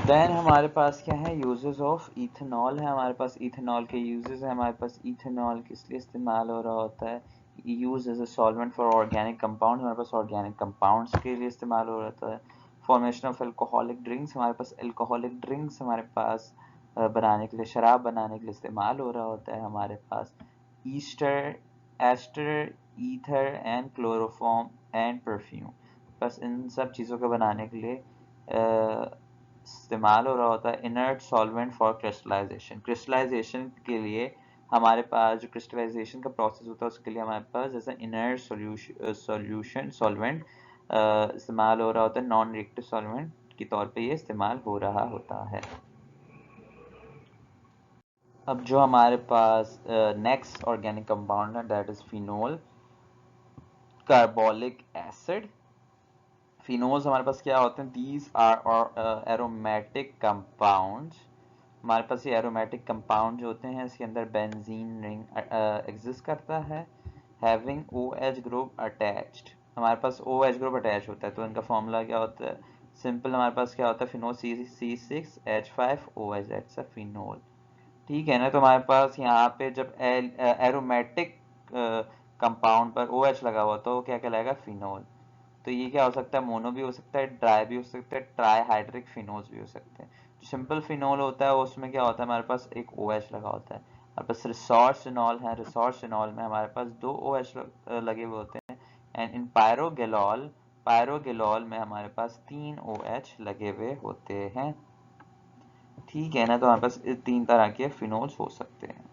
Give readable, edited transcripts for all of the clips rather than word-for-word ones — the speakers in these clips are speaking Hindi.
देन हमारे पास क्या है, यूजेस ऑफ इथेनॉल है। हमारे पास इथेनॉल के यूजेस है। हमारे पास इथेनॉल किस लिए इस्तेमाल हो रहा होता है, use as a solvent for organic compound. हमारे पास ऑर्गेनिक कंपाउंड्स के लिए इस्तेमाल हो रहा है। फॉर्मेशन ऑफ अल्कोहलिक ड्रिंक्स, हमारे पास अल्कोहलिक ड्रिंक्स हमारे पास बनाने के लिए, शराब बनाने के लिए इस्तेमाल हो रहा होता है। हमारे पास ester, ester, ether and chloroform and perfume, बस इन सब चीज़ों को बनाने के लिए इस्तेमाल हो रहा होता है। Inert solvent for crystallisation, crystallisation के लिए हमारे पास जो क्रिस्टलाइजेशन का प्रोसेस होता है उसके लिए हमारे पास जैसे इनर्ट सॉल्यूशन सॉल्वेंट इस्तेमाल हो रहा होता है। नॉन रिएक्टिव सॉल्वेंट के तौर पे ये इस्तेमाल हो रहा होता है। अब जो हमारे पास नेक्स्ट ऑर्गेनिक कंपाउंड है that is phenol carbolic acid. Phenols हमारे पास क्या होते हैं, दीज आर एरोमेटिक कंपाउंड्स। हमारे पास ये एरोमेटिक कंपाउंड जो होते हैं इसके अंदर बेंजीन रिंग एग्जिस्ट करता है, हैविंग OH ग्रुप अटैच्ड। हमारे पास OH ग्रुप अटैच होता है तो इनका फॉर्मूला क्या होता है, सिंपल हमारे पास क्या होता है, phenol C6H5OH, that's a phenol. ठीक है ना। तो हमारे पास यहाँ पे जब एरोमेटिक कंपाउंड पर OH लगा हुआ तो क्या कहलाएगा, फिनोल। तो ये क्या हो सकता है, मोनो भी हो सकता है, ड्राई भी हो सकता है, ट्राई हाइड्रिक फिनोल्स भी हो सकते हैं। जो सिंपल फिनोल होता है उसमें क्या होता है, हमारे पास एक OH लगा होता है। हमारे पास रिसोर्सिनॉल है, रिसोर्सिनॉल में हमारे पास 2 OH लगे हुए होते हैं। एंड इन पायरोगेलॉल, पायरोगेलॉल में हमारे पास 3 OH लगे हुए होते हैं। ठीक है ना। तो हमारे पास 3 तरह के फिनोल्स हो सकते हैं।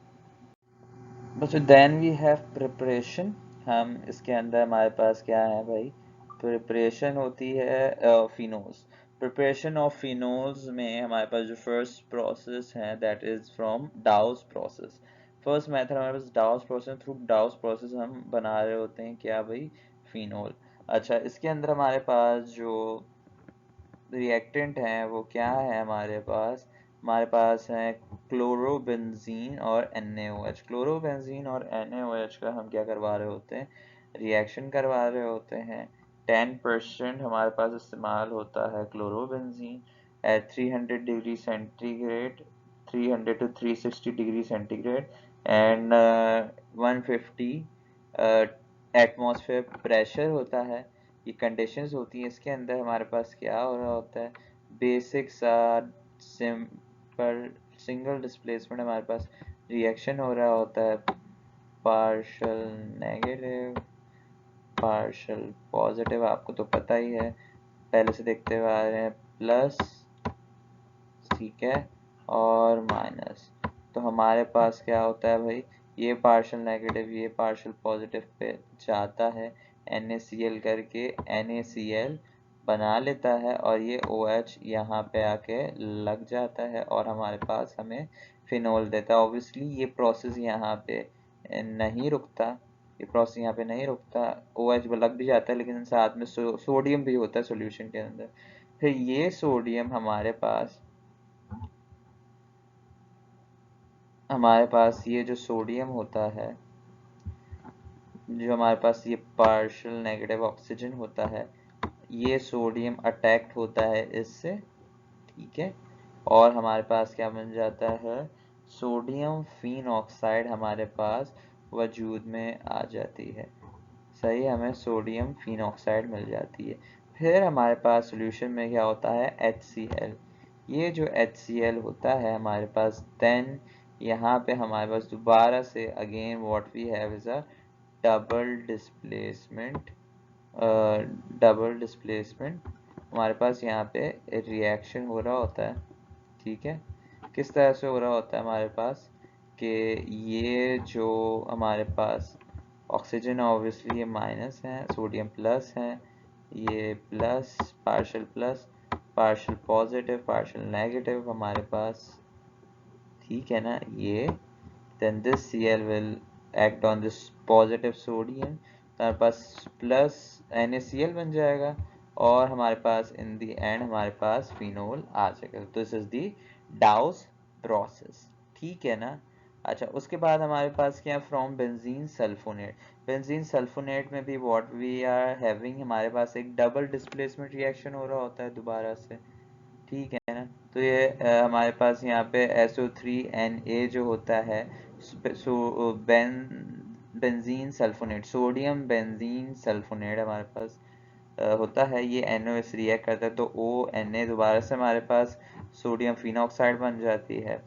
बस देन वी हैव प्रिपरेशन। हम इसके अंदर हमारे पास क्या है भाई, प्रिपरेशन होती है फिनोल्स। प्रिपरेशन ऑफ फिनोल्स में हमारे पास जो फर्स्ट प्रोसेस है that is from Downs process. First method हमारे पास Downs process, through Downs process हम बना रहे होते हैं क्या भाई, फिनोल। अच्छा, इसके अंदर हमारे पास जो रिएक्टेंट हैं वो क्या है हमारे पास है क्लोरोबेंजीन और NaOH। क्लोरोबेंजीन और NaOH का हम क्या करवा रहे होते हैं, रिएक्शन करवा रहे होते हैं। 10% हमारे पास इस्तेमाल होता है chlorobenzene at 300 degree centigrade, 300 to 360 degree centigrade and 150 atmosphere pressure होता है। ये कंडीशंस होती हैं। इसके अंदर हमारे पास क्या हो रहा होता है, बेसिक सा सिंपल सिंगल डिस्प्लेसमेंट हमारे पास रिएक्शन हो रहा होता है, पार्शल नेगेटिव, पार्शल पॉजिटिव, आपको तो पता ही है, पहले से देखते हुए आ रहे हैं, प्लस, ठीक है, और माइनस। तो हमारे पास क्या होता है भाई, ये पार्शल नेगेटिव ये पार्शल पॉजिटिव पे जाता है, NaCl करके NaCl बना लेता है और ये OH यहाँ पे आके लग जाता है और हमारे पास हमें फिनोल देता है। ऑब्वियसली ये प्रोसेस यहाँ पे नहीं रुकता, ये प्रोसेस यहाँ पे नहीं रुकता, OH लग भी जाता है लेकिन साथ में सोडियम भी होता है सॉल्यूशन के अंदर। फिर ये सोडियम हमारे पास ये जो सोडियम होता है, जो हमारे पास ये पार्शियल नेगेटिव ऑक्सीजन होता है, ये सोडियम अटैक्ट होता है इससे, ठीक है, और हमारे पास क्या बन जाता है, सोडियम फिन ऑक्साइड हमारे पास वजूद में आ जाती है। सही, हमें सोडियम फिन ऑक्साइड मिल जाती है। फिर हमारे पास सॉल्यूशन में क्या होता है, HCl। ये जो HCl होता है हमारे पास, देन यहाँ पे हमारे पास दोबारा से again what we have is a double displacement, double displacement हमारे पास यहाँ पे रिएक्शन हो रहा होता है। ठीक है, किस तरह से हो रहा होता है हमारे पास कि ये जो हमारे पास ऑक्सीजन ऑब्वियसली ये माइनस है, सोडियम प्लस है, ये plus partial positive partial negative हमारे पास, ठीक है ना, ये then this Cl will act on this positive sodium, तो हमारे पास प्लस NaCl बन जाएगा और हमारे पास इन दी एंड हमारे पास फिनोल आ जाएगा। तो दिस इज दी डाउस प्रोसेस, ठीक है ना। अच्छा, उसके बाद हमारे पास क्या, from benzene sulphonate. Benzene sulphonate में भी व्हाट वी आर हैविंग, हमारे पास एक डबल डिस्प्लेसमेंट रिएक्शन हो रहा होता है दोबारा से, ठीक है ना। तो ये हमारे पास यहाँ पे SO3Na जो होता है, benzene sulphonate, sodium benzene sulphonate हमारे पास होता है, ये NO से रिएक्ट करता है तो ONa दोबारा से हमारे पास सोडियम फिनॉक्साइड बन जाती है।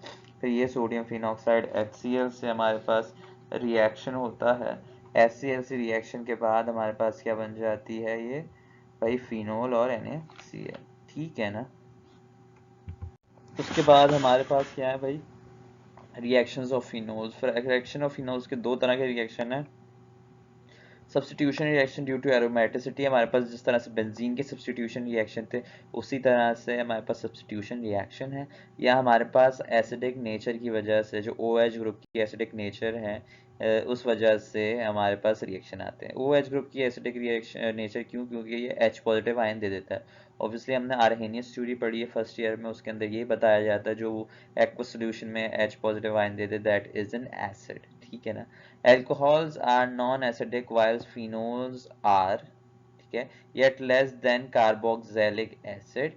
फिर ये सोडियम फिनॉक्साइड HCl से हमारे पास रिएक्शन होता है। HCl से रिएक्शन के बाद हमारे पास क्या बन जाती है, ये भाई फिनोल और NaCl। ठीक है ना। उसके बाद हमारे पास क्या है भाई, reactions of phenols. Reaction of phenols के दो तरह के रिएक्शन है। Substitution reaction due to aromaticity, हमारे पास जिस तरह से बेंजीन के सब्स्टिट्यूशन रिएक्शन थे उसी तरह से हमारे पास सब्स्टिट्यूशन रिएक्शन है। या हमारे पास एसिडिक नेचर की वजह से, जो OH ग्रुप की एसिडिक नेचर है उस वजह से हमारे पास रिएक्शन आते हैं। OH ग्रुप की एसिडिक रिएक्शन नेचर क्यों, क्योंकि ये H पॉजिटिव आयन दे देता है। ऑब्वियसली हमने आर्हेनियस थ्योरी पढ़ी है फर्स्ट ईयर में, उसके अंदर ये बताया जाता है जो एक्वस सॉल्यूशन में H positive ion they they that is an acid. ठीक है ना। Alcohols are non-acidic while phenols are, ठीक है, yet less than carboxylic acid,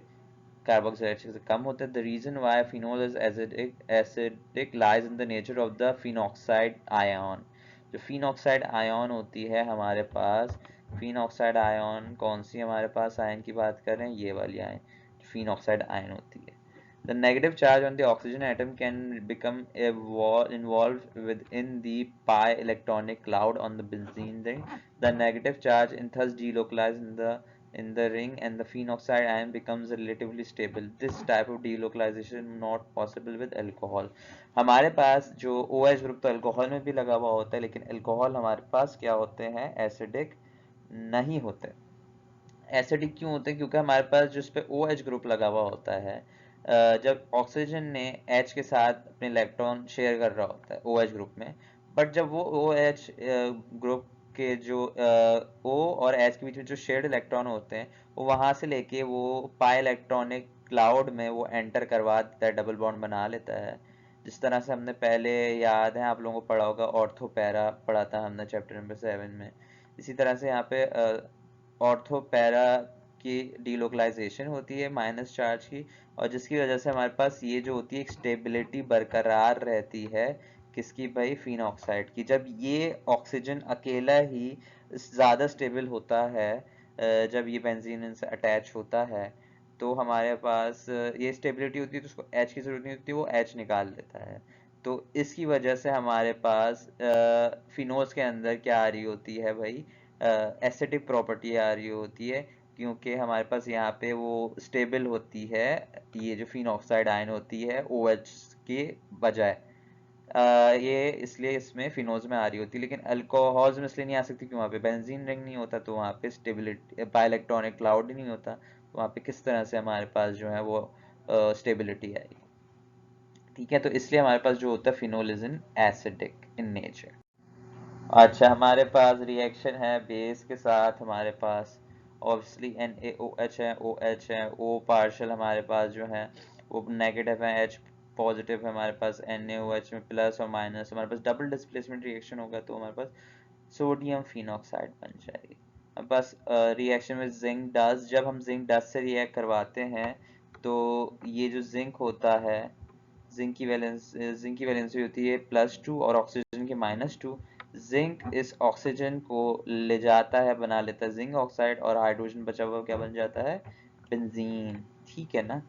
carboxylic acid से कम होते हैं। The reason why phenol is acidic lies in the nature of the phenoxide ion। जो phenoxide ion होती है हमारे पास, phenoxide ion कौन सी हमारे पास आयन की बात कर रहे हैं, ये वाली आयन phenoxide ion होती है। The negative charge on the oxygen atom can become involved within the pi electronic cloud on the benzene ring. The negative charge in thus delocalized in the ring and the phenoxide ion becomes relatively stable. This type of delocalization not possible with alcohol. हमारे पास जो OH ग्रुप तो अल्कोहल में भी लगा हुआ होता है, लेकिन अल्कोहल हमारे पास क्या होते हैं, एसिडिक नहीं होते। एसिडिक क्यों होते हैं, क्योंकि हमारे पास जिस पे OH ग्रुप लगा हुआ होता है, जब ऑक्सीजन ने H के साथ अपने इलेक्ट्रॉन शेयर कर रहा होता है OH ग्रुप में, बट जब वो OH ग्रुप के जो O और H के बीच में जो शेयर्ड इलेक्ट्रॉन होते हैं, वो वहां से लेके वो पाई इलेक्ट्रॉनिक क्लाउड में वो एंटर करवा देता है, डबल बॉन्ड बना लेता है। जिस तरह से हमने पहले, याद है आप लोगों को पढ़ा होगा, ऑर्थो पैरा पढ़ा था हमने चैप्टर नंबर 7 में। इसी तरह से यहाँ पे ऑर्थो पैरा की डीलोकलाइजेशन होती है माइनस चार्ज की, और जिसकी वजह से हमारे पास ये जो होती है एक स्टेबिलिटी बरकरार रहती है, किसकी भाई, फिनॉक्साइड की। जब ये ऑक्सीजन अकेला ही ज़्यादा स्टेबल होता है, जब ये बेंजीन से अटैच होता है, तो हमारे पास ये स्टेबिलिटी होती है, तो उसको H की ज़रूरत नहीं होती, वो H निकाल लेता है। तो इसकी वजह से हमारे पास फिनोल्स के अंदर क्या आ रही होती है भाई, एसिडिक प्रॉपर्टी आ रही होती है, क्योंकि हमारे पास यहाँ पे वो स्टेबल होती है, ये जो फिनॉक्साइड आयन होती है OH के बजाय। ये इसलिए इसमें फिनोज में आ रही होती है, लेकिन अल्कोहल्स में इसलिए नहीं आ सकती क्योंकि वहाँ पे बेंजीन रिंग नहीं होता, तो वहाँ पे स्टेबिलिटी, बाइलेक्ट्रॉनिक क्लाउड ही नहीं होता, तो वहाँ पे किस तरह से हमारे पास जो है वो स्टेबिलिटी आएगी। ठीक है, तो इसलिए हमारे पास जो होता है phenol is in acidic in nature. अच्छा, हमारे पास रिएक्शन है बेस के साथ, हमारे पास ऑब्वियसली NaOH है, OH है, O पार्शल हमारे पास जो है वो नेगेटिव है, H पॉजिटिव है, हमारे पास NaOH में प्लस और माइनस, हमारे पास डबल डिस्प्लेसमेंट रिएक्शन होगा, तो हमारे पास सोडियम फिनॉक्साइड बन जाएगी। अब बस रिएक्शन में जिंक डस्ट, जब हम जिंक डस्ट से रिएक्ट करवाते हैं तो ये जो जिंक होता है, जिंक की वैलेंसी होती है +2 और ऑक्सीजन की -2। जिंक इस ऑक्सीजन को ले जाता है, बना लेता है जिंक ऑक्साइड, और हाइड्रोजन बचा हुआ क्या बन जाता है, बेंजीन। ठीक है ना।